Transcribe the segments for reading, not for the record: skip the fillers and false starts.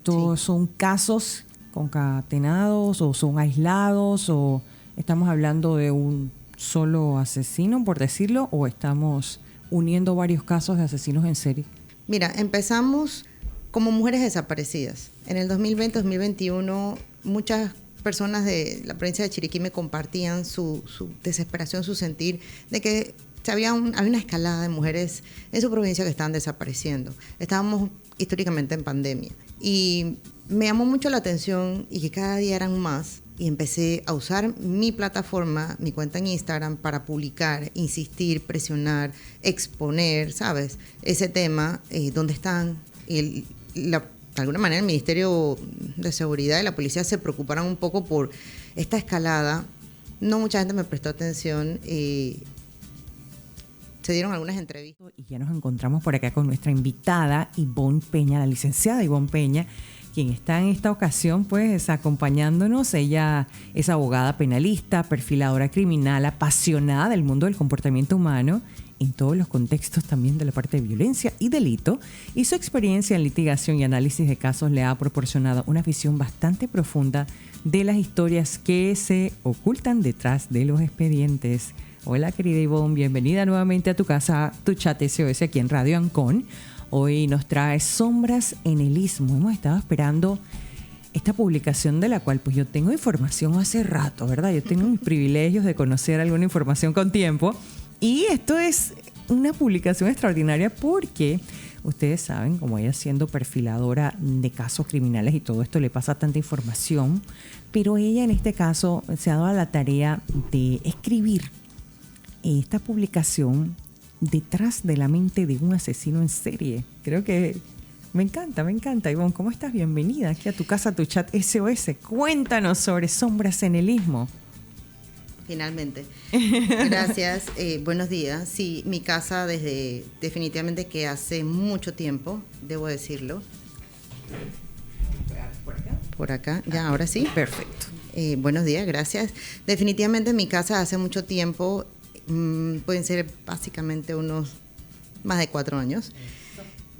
¿Estos son casos concatenados o son aislados o estamos hablando de un solo asesino, por decirlo, o estamos uniendo varios casos de asesinos en serie? Mira, empezamos como mujeres desaparecidas. En el 2020-2021 muchas personas de la provincia de Chiriquí me compartían su desesperación, su sentir de que había una escalada de mujeres en su provincia que estaban desapareciendo. Estábamos históricamente en pandemia y me llamó mucho la atención y que cada día eran más, y empecé a usar mi plataforma, mi cuenta en Instagram, para publicar, insistir, presionar, exponer, ¿sabes? Ese tema, donde están. De alguna manera el Ministerio de Seguridad y la policía se preocuparon un poco por esta escalada. No mucha gente me prestó atención. Se dieron algunas entrevistas. Y ya nos encontramos por acá con nuestra invitada, Ivonne Peña, la licenciada Ivonne Peña, quien está en esta ocasión pues acompañándonos. Ella es abogada penalista, perfiladora criminal, apasionada del mundo del comportamiento humano en todos los contextos también de la parte de violencia y delito, y su experiencia en litigación y análisis de casos le ha proporcionado una visión bastante profunda de las historias que se ocultan detrás de los expedientes. Hola querida Ivonne, bienvenida nuevamente a tu casa, tu chat SOS aquí en Radio Ancon. Hoy nos trae Sombras en el Istmo. Hemos estado esperando esta publicación de la cual pues yo tengo información hace rato, ¿verdad? Yo tengo mis privilegios de conocer alguna información con tiempo. Y esto es una publicación extraordinaria porque ustedes saben, como ella siendo perfiladora de casos criminales y todo esto le pasa tanta información, pero ella en este caso se ha dado a la tarea de escribir esta publicación detrás de la mente de un asesino en serie. Creo que me encanta. Ivonne, ¿cómo estás? Bienvenida aquí a tu casa, tu chat SOS. Cuéntanos sobre Sombras en el Istmo. Finalmente. Gracias. Buenos días. Sí, mi casa definitivamente que hace mucho tiempo, debo decirlo. Por acá. Ya, ahora sí. Perfecto. Buenos días, gracias. Definitivamente mi casa hace mucho tiempo. Pueden ser básicamente unos más de 4 años.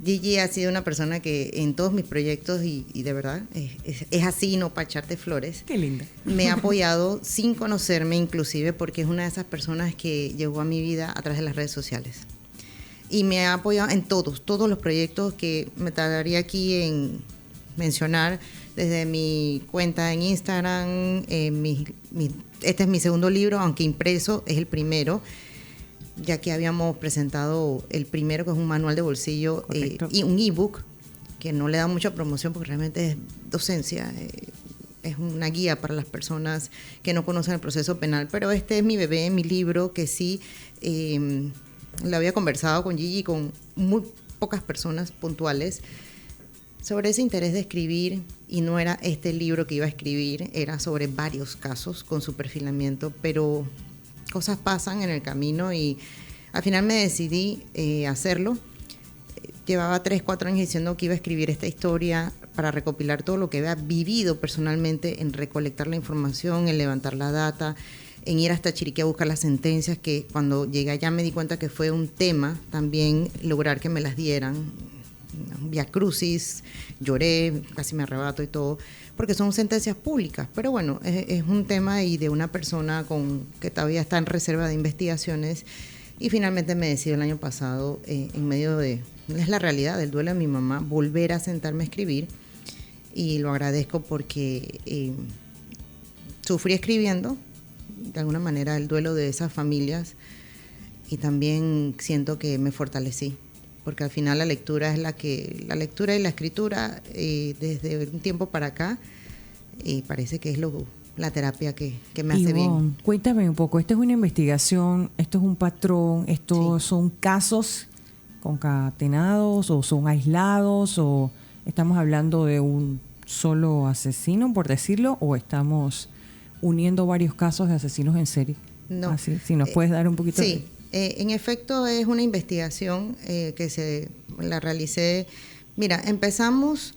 Gigi ha sido una persona que en todos mis proyectos, y de verdad, es así, no para echarte flores. Qué linda. Me ha apoyado sin conocerme inclusive, porque es una de esas personas que llegó a mi vida a través de las redes sociales. Y me ha apoyado en todos los proyectos que me tardaría aquí en mencionar, desde mi cuenta en Instagram, este es mi segundo libro, aunque impreso es el primero, ya que habíamos presentado el primero, que es un manual de bolsillo y un ebook, que no le da mucha promoción porque realmente es docencia, es una guía para las personas que no conocen el proceso penal, pero este es mi bebé, mi libro, que sí lo había conversado con Gigi, con muy pocas personas puntuales, sobre ese interés de escribir, y no era este libro que iba a escribir, era sobre varios casos con su perfilamiento, pero cosas pasan en el camino y al final me decidí hacerlo. Llevaba 3-4 años diciendo que iba a escribir esta historia para recopilar todo lo que había vivido personalmente, en recolectar la información, en levantar la data, en ir hasta Chiriquí a buscar las sentencias, que cuando llegué allá me di cuenta que fue un tema también lograr que me las dieran. Vía crucis, lloré, casi me arrebato y todo, porque son sentencias públicas, pero bueno, es un tema y de una persona que todavía está en reserva de investigaciones, y finalmente me decidió el año pasado, en medio es la realidad del duelo de mi mamá, volver a sentarme a escribir, y lo agradezco porque sufrí escribiendo, de alguna manera, el duelo de esas familias, y también siento que me fortalecí, porque al final la lectura y la escritura, desde un tiempo para acá, parece que es la terapia que me hace bien. Cuéntame un poco, ¿esto es una investigación, esto es un patrón, estos son casos concatenados o son aislados, o estamos hablando de un solo asesino, por decirlo, o estamos uniendo varios casos de asesinos en serie? No. Así, si nos puedes dar un poquito. Sí. En efecto, es una investigación que la realicé. Mira, empezamos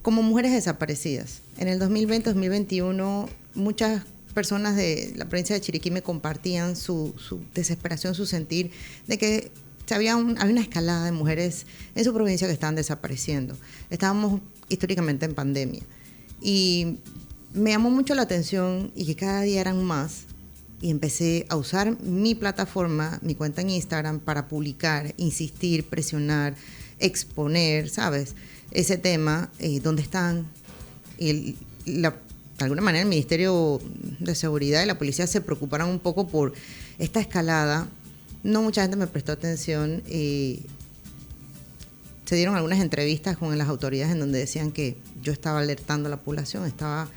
como mujeres desaparecidas. En el 2020-2021, muchas personas de la provincia de Chiriquí me compartían su desesperación, su sentir de que había una escalada de mujeres en su provincia que estaban desapareciendo. Estábamos históricamente en pandemia. Y me llamó mucho la atención y que cada día eran más. Y empecé a usar mi plataforma, mi cuenta en Instagram, para publicar, insistir, presionar, exponer, ¿sabes? Ese tema, donde están. De alguna manera el Ministerio de Seguridad y la policía se preocuparon un poco por esta escalada. No mucha gente me prestó atención. Se dieron algunas entrevistas con las autoridades en donde decían que yo estaba alertando a la población, estaba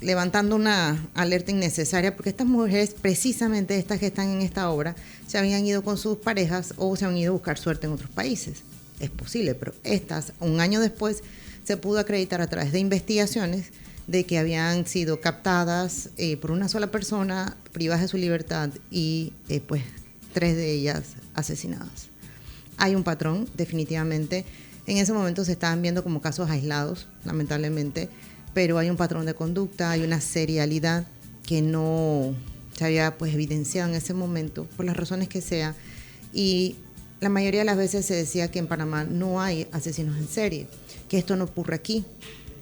levantando una alerta innecesaria, porque estas mujeres, precisamente estas que están en esta obra, se habían ido con sus parejas o se han ido a buscar suerte en otros países. Es posible, pero estas, un año después, se pudo acreditar a través de investigaciones de que habían sido captadas por una sola persona, privadas de su libertad y pues 3 de ellas asesinadas. Hay un patrón, definitivamente. En ese momento se estaban viendo como casos aislados, lamentablemente, pero hay un patrón de conducta, hay una serialidad que no se había pues evidenciado en ese momento, por las razones que sea, y la mayoría de las veces se decía que en Panamá no hay asesinos en serie, que esto no ocurre aquí,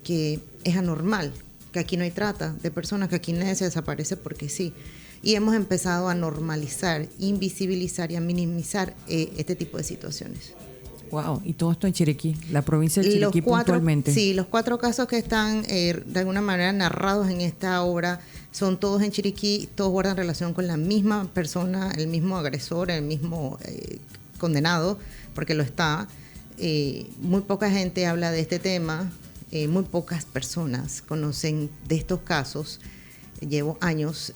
que es anormal, que aquí no hay trata de personas, que aquí nadie se desaparece porque sí. Y hemos empezado a normalizar, invisibilizar y a minimizar este tipo de situaciones. Wow, y todo esto en Chiriquí, la provincia de Chiriquí puntualmente. Sí, los 4 casos que están de alguna manera narrados en esta obra son todos en Chiriquí, todos guardan relación con la misma persona, el mismo agresor, el mismo condenado, porque lo está. Muy poca gente habla de este tema, muy pocas personas conocen de estos casos. Llevo años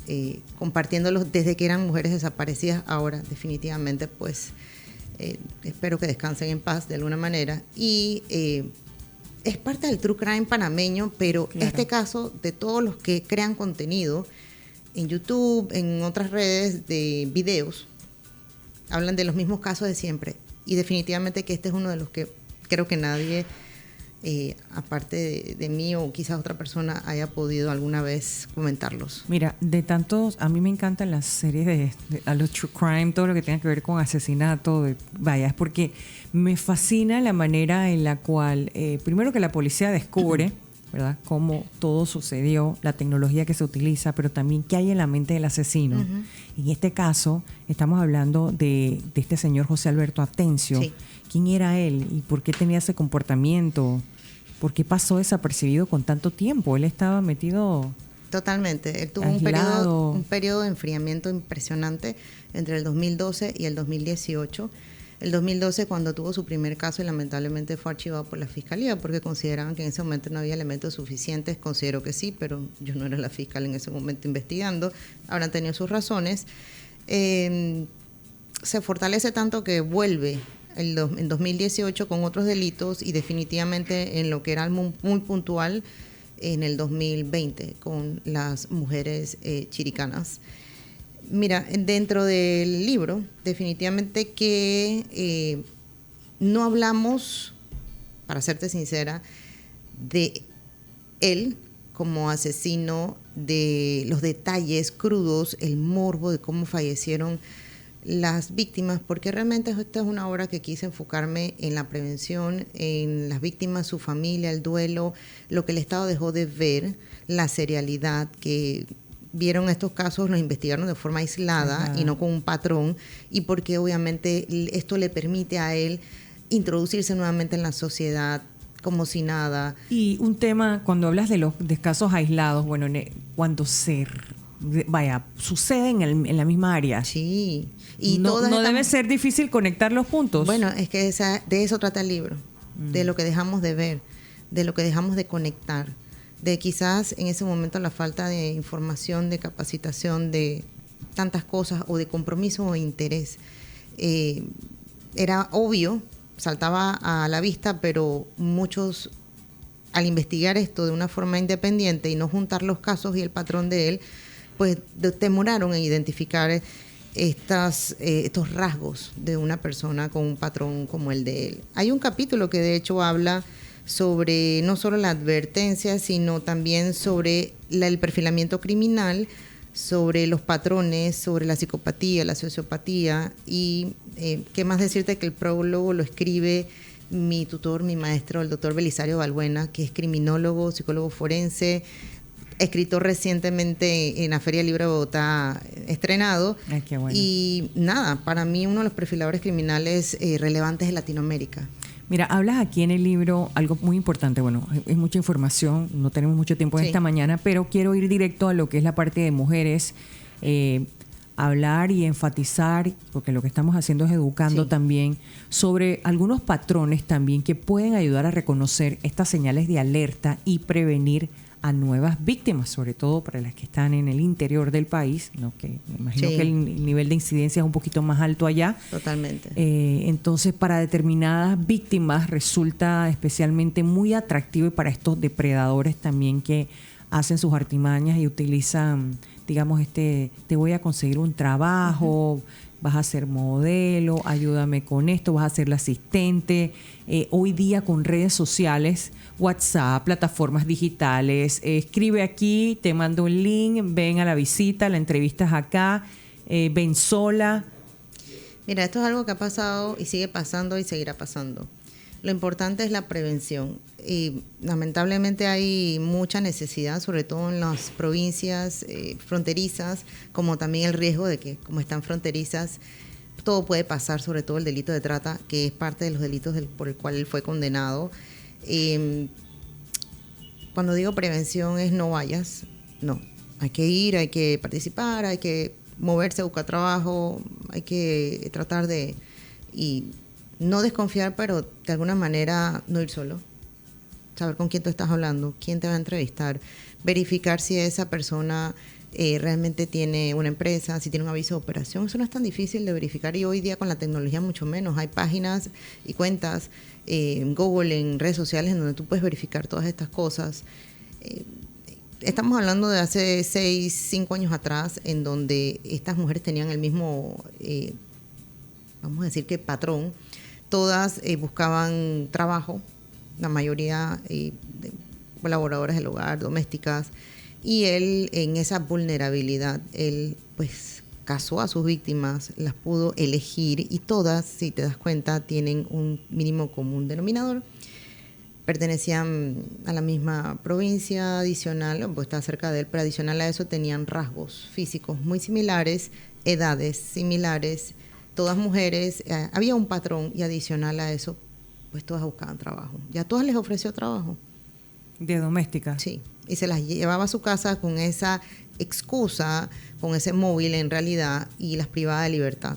compartiéndolos desde que eran mujeres desaparecidas, ahora definitivamente pues espero que descansen en paz de alguna manera. Y es parte del true crime panameño, pero claro, este caso, de todos los que crean contenido en YouTube, en otras redes de videos, hablan de los mismos casos de siempre. Y definitivamente que este es uno de los que creo que nadie, aparte de mí o quizás otra persona, haya podido alguna vez comentarlos. Mira, de tantos, a mí me encantan las series a los true crime, todo lo que tenga que ver con asesinato, es porque me fascina la manera en la cual, primero que la policía descubre, ¿verdad?, cómo todo sucedió, la tecnología que se utiliza, pero también qué hay en la mente del asesino. Uh-huh. En este caso, estamos hablando de este señor José Alberto Atencio. Sí. ¿Quién era él y por qué tenía ese comportamiento? ¿Por qué pasó desapercibido con tanto tiempo? Él estaba metido... Totalmente. Él tuvo un periodo de enfriamiento impresionante entre el 2012 y el 2018. El 2012, cuando tuvo su primer caso, y lamentablemente fue archivado por la Fiscalía porque consideraban que en ese momento no había elementos suficientes. Considero que sí, pero yo no era la fiscal en ese momento investigando. Habrán tenido sus razones. Se fortalece tanto que vuelve en 2018 con otros delitos y definitivamente en lo que era muy puntual en el 2020 con las mujeres chiricanas. Mira, dentro del libro, definitivamente que no hablamos, para serte sincera, de él como asesino, de los detalles crudos, el morbo de cómo fallecieron las víctimas, porque realmente esta es una obra que quise enfocarme en la prevención, en las víctimas, su familia, el duelo, lo que el Estado dejó de ver, la serialidad que vieron estos casos, los investigaron de forma aislada y no con un patrón, y porque obviamente esto le permite a él introducirse nuevamente en la sociedad como si nada. Y un tema, cuando hablas de casos aislados, bueno, cuando sucede en la misma área. Sí. Y no debe ser difícil conectar los puntos. Bueno, es que de eso trata el libro, de lo que dejamos de ver, de lo que dejamos de conectar, de quizás en ese momento la falta de información, de capacitación, de tantas cosas o de compromiso o interés. Era obvio, saltaba a la vista, pero muchos, al investigar esto de una forma independiente y no juntar los casos y el patrón de él, pues demoraron en identificar estos rasgos de una persona con un patrón como el de él. Hay un capítulo que de hecho habla sobre no solo la advertencia, sino también sobre el perfilamiento criminal, sobre los patrones, sobre la psicopatía, la sociopatía y qué más decirte que el prólogo lo escribe mi tutor, mi maestro, el doctor Belisario Balbuena, que es criminólogo, psicólogo forense, escritor recientemente en la Feria del Libro de Bogotá estrenado. Ay, qué bueno. Y nada, para mí uno de los perfiladores criminales relevantes de Latinoamérica. Mira, hablas aquí en el libro algo muy importante. Bueno, es mucha información, no tenemos mucho tiempo en esta mañana, pero quiero ir directo a lo que es la parte de mujeres, hablar y enfatizar, porque lo que estamos haciendo es educando también sobre algunos patrones también que pueden ayudar a reconocer estas señales de alerta y prevenir a nuevas víctimas, sobre todo para las que están en el interior del país, ¿no? Que me imagino que el nivel de incidencia es un poquito más alto allá. Totalmente. Entonces, para determinadas víctimas resulta especialmente muy atractivo, y para estos depredadores también que hacen sus artimañas y utilizan, digamos, te voy a conseguir un trabajo, vas a ser modelo, ayúdame con esto, vas a ser la asistente. Hoy día con redes sociales, WhatsApp, plataformas digitales, escribe aquí, te mando un link, ven a la visita, la entrevista es acá, ven sola. Mira, esto es algo que ha pasado y sigue pasando y seguirá pasando. Lo importante es la prevención y lamentablemente hay mucha necesidad, sobre todo en las provincias fronterizas, como también el riesgo de que, como están fronterizas, todo puede pasar, sobre todo el delito de trata, que es parte de los delitos por el cual él fue condenado. Cuando digo prevención es no vayas, no. Hay que ir, hay que participar, hay que moverse, buscar trabajo, hay que tratar de... y no desconfiar, pero de alguna manera no ir solo. Saber con quién tú estás hablando, quién te va a entrevistar, verificar si esa persona realmente tiene una empresa, si tiene un aviso de operación. Eso no es tan difícil de verificar y hoy día con la tecnología mucho menos. Hay páginas y cuentas en Google, en redes sociales, en donde tú puedes verificar todas estas cosas. Estamos hablando de hace 6, 5 años atrás, en donde estas mujeres tenían el mismo, vamos a decir que patrón. Todas buscaban trabajo, la mayoría colaboradoras del hogar, domésticas, y él en esa vulnerabilidad, él pues casó a sus víctimas, las pudo elegir y todas, si te das cuenta, tienen un mínimo común denominador. Pertenecían a la misma provincia, adicional, pues está cerca de él, pero adicional a eso tenían rasgos físicos muy similares, edades similares, todas mujeres, había un patrón y adicional a eso, pues todas buscaban trabajo. Ya todas les ofreció trabajo. ¿De doméstica? Sí, y se las llevaba a su casa con esa excusa, con ese móvil en realidad, y las privaba de libertad.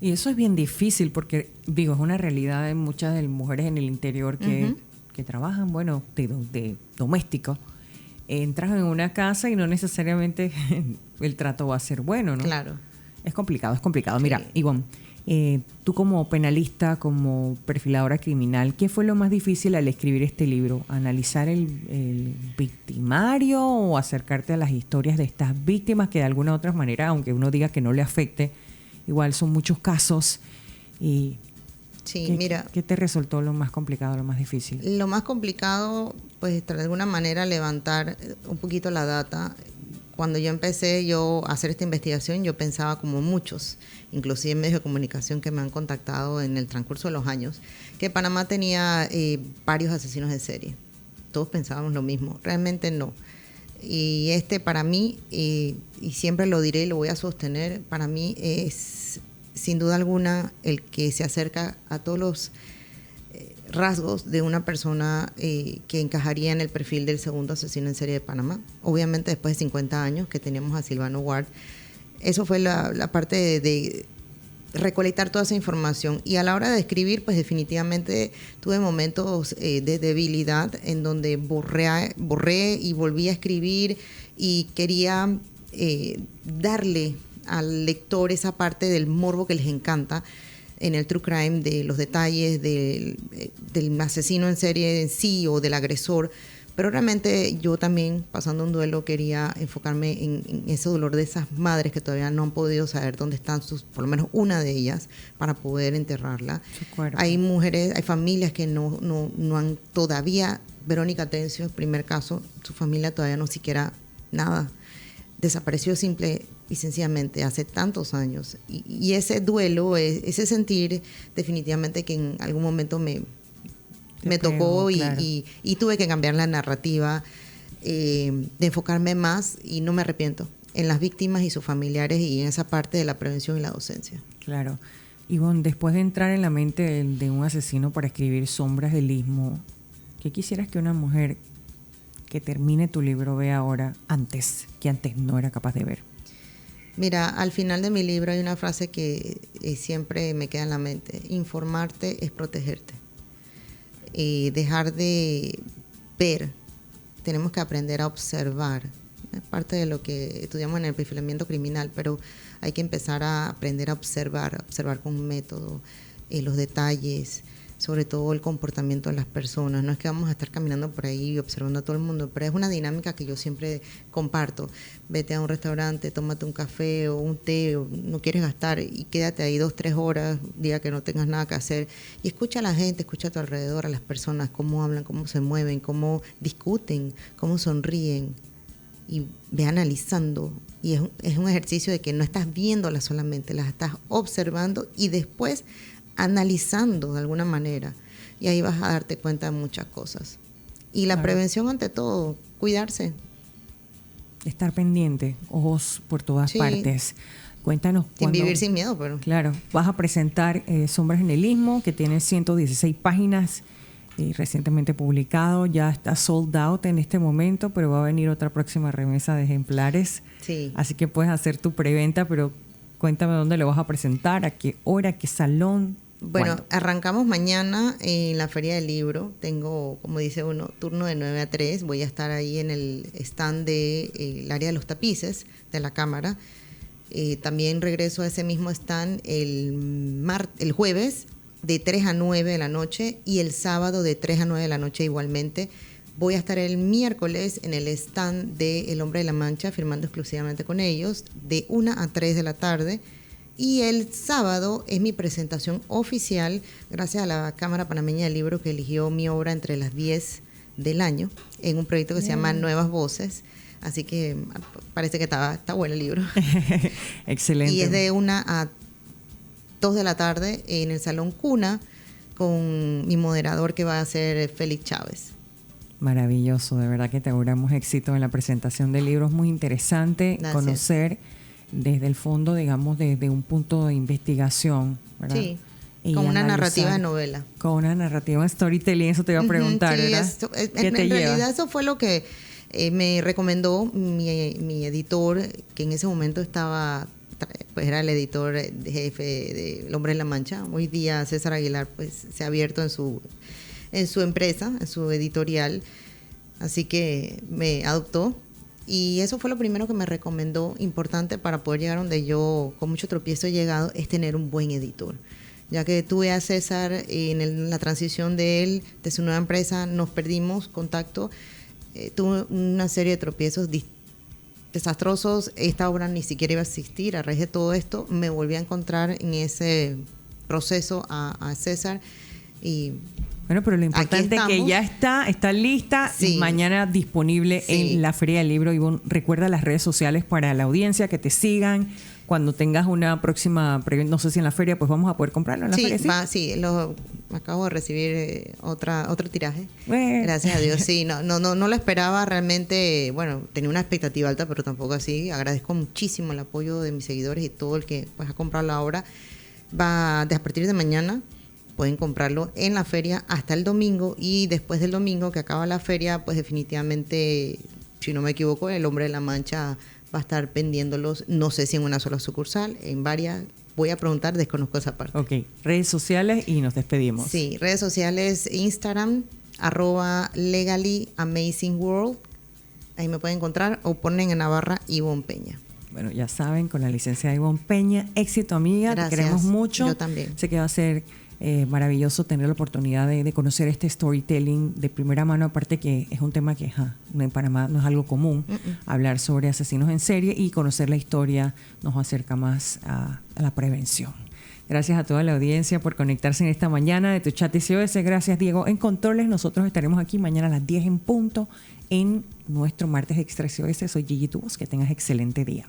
Y eso es bien difícil porque, digo, es una realidad de muchas de las mujeres en el interior que trabajan, bueno, de doméstico. Entras en una casa y no necesariamente el trato va a ser bueno, ¿no? Claro. Es complicado, es complicado. Sí. Mira, Ivonne, tú como penalista, como perfiladora criminal, ¿qué fue lo más difícil al escribir este libro? ¿Analizar el victimario o acercarte a las historias de estas víctimas que de alguna u otra manera, aunque uno diga que no le afecte, igual son muchos casos? Y sí, mira, ¿qué te resultó lo más complicado, lo más difícil? Lo más complicado, pues de alguna manera levantar un poquito la data. Cuando yo empecé a hacer esta investigación, yo pensaba como muchos, inclusive en medios de comunicación que me han contactado en el transcurso de los años, que Panamá tenía varios asesinos de serie. Todos pensábamos lo mismo. Realmente no. Y para mí, y siempre lo diré y lo voy a sostener, para mí es sin duda alguna el que se acerca a todos los rasgos de una persona que encajaría en el perfil del segundo asesino en serie de Panamá. Obviamente después de 50 años que teníamos a Silvano Ward, eso fue la parte de recolectar toda esa información. Y a la hora de escribir, pues definitivamente tuve momentos de debilidad en donde borré y volví a escribir y quería darle al lector esa parte del morbo que les encanta en el true crime, de los detalles del asesino en serie en sí o del agresor, pero realmente yo también, pasando un duelo, quería enfocarme en ese dolor de esas madres que todavía no han podido saber dónde están por lo menos una de ellas, para poder enterrarla. Hay mujeres, hay familias que no han todavía, Verónica Tencio, el primer caso, su familia todavía no siquiera nada, desapareció simple y sencillamente hace tantos años. Y ese duelo, ese sentir, definitivamente que en algún momento me me tocó y tuve que cambiar la narrativa, de enfocarme más, y no me arrepiento, en las víctimas y sus familiares y en esa parte de la prevención y la docencia. Claro. Ivonne, después de entrar en la mente de un asesino para escribir Sombras del Istmo, ¿qué quisieras que una mujer que termine tu libro vea ahora que antes no era capaz de ver? Mira, al final de mi libro hay una frase que siempre me queda en la mente: informarte es protegerte. Dejar de ver, tenemos que aprender a observar. Es parte de lo que estudiamos en el perfilamiento criminal, pero hay que empezar a aprender a observar con un método, los detalles, sobre todo el comportamiento de las personas. No es que vamos a estar caminando por ahí observando a todo el mundo, pero es una dinámica que yo siempre comparto. Vete a un restaurante, tómate un café o un té, o no quieres gastar, y quédate ahí 2-3 horas, día que no tengas nada que hacer, y escucha a la gente, escucha a tu alrededor, a las personas, cómo hablan, cómo se mueven, cómo discuten, cómo sonríen, y ve analizando. Y es un ejercicio de que no estás viéndolas solamente, las estás observando y después analizando de alguna manera, y ahí vas a darte cuenta de muchas cosas. Y la prevención, ante todo, cuidarse. Estar pendiente, ojos por todas partes. Cuéntanos. Sin vivir sin miedo, pero... Claro, vas a presentar Sombras en el Istmo, que tiene 116 páginas, recientemente publicado, ya está sold out en este momento, pero va a venir otra próxima remesa de ejemplares. Sí. Así que puedes hacer tu preventa, pero cuéntame dónde lo vas a presentar, a qué hora, qué salón. Bueno, ¿cuándo? arrancamos mañana en la Feria del Libro. Tengo, como dice uno, turno de 9 a 3. Voy a estar ahí en el stand del área de los tapices de la Cámara. También regreso a ese mismo stand el jueves de 3 a 9 de la noche y el sábado de 3 a 9 de la noche igualmente. Voy a estar el miércoles en el stand de El Hombre de la Mancha, firmando exclusivamente con ellos, de 1 a 3 de la tarde. Y el sábado es mi presentación oficial, gracias a la Cámara Panameña del Libro, que eligió mi obra entre las 10 del año, en un proyecto que se llama Nuevas Voces. Así que parece que está bueno el libro. Excelente. Y es de 1 a 2 de la tarde en el Salón Cuna, con mi moderador, que va a ser Félix Chávez. Maravilloso, de verdad que te auguramos éxito en la presentación del libro. Es muy interesante conocer desde el fondo, digamos, desde un punto de investigación, ¿verdad? Sí, con una narrativa de novela. Con una narrativa de storytelling, eso te iba a preguntar, sí, ¿verdad? En realidad eso fue lo que me recomendó mi editor, que en ese momento estaba, pues era el editor jefe de El Hombre en la Mancha. Hoy día César Aguilar pues se ha abierto en su empresa, en su editorial, así que me adoptó. Y eso fue lo primero que me recomendó, importante para poder llegar donde yo con mucho tropiezo he llegado, es tener un buen editor. Ya que tuve a César en la transición de él, de su nueva empresa, nos perdimos contacto, tuve una serie de tropiezos desastrosos. Esta obra ni siquiera iba a existir. A raíz de todo esto me volví a encontrar en ese proceso a César. Y bueno, pero lo importante es que ya está lista, sí, y mañana disponible en la Feria del Libro. Ivonne, recuerda las redes sociales para la audiencia, que te sigan. Cuando tengas una próxima, no sé si en la feria, pues vamos a poder comprarlo en la feria. Sí, acabo de recibir otro tiraje. Gracias a Dios. Sí, no lo esperaba realmente. Bueno, tenía una expectativa alta, pero tampoco así. Agradezco muchísimo el apoyo de mis seguidores y todo el que pues ha comprado la obra. A partir de mañana pueden comprarlo en la feria hasta el domingo, y después del domingo que acaba la feria, pues definitivamente, si no me equivoco, El Hombre de la Mancha va a estar vendiéndolos, no sé si en una sola sucursal, en varias. Voy a preguntar, desconozco esa parte. Ok, redes sociales y nos despedimos. Sí, redes sociales, Instagram, @LegallyAmazingWorld. Ahí me pueden encontrar, o ponen en la barra Ivonne Peña. Bueno, ya saben, con la licenciada Ivonne Peña. Éxito, amiga. Gracias. Te queremos mucho. Yo también. Sé que va a ser maravilloso tener la oportunidad de conocer este storytelling de primera mano, aparte que es un tema que en Panamá no es algo común. Hablar sobre asesinos en serie y conocer la historia nos acerca más a la prevención. Gracias a toda la audiencia por conectarse en esta mañana de Tu Chat SOS. Gracias, Diego, en controles. Nosotros estaremos aquí mañana a las 10 en punto en nuestro martes Extra SOS. Soy Gigi Tubos. Que tengas excelente día.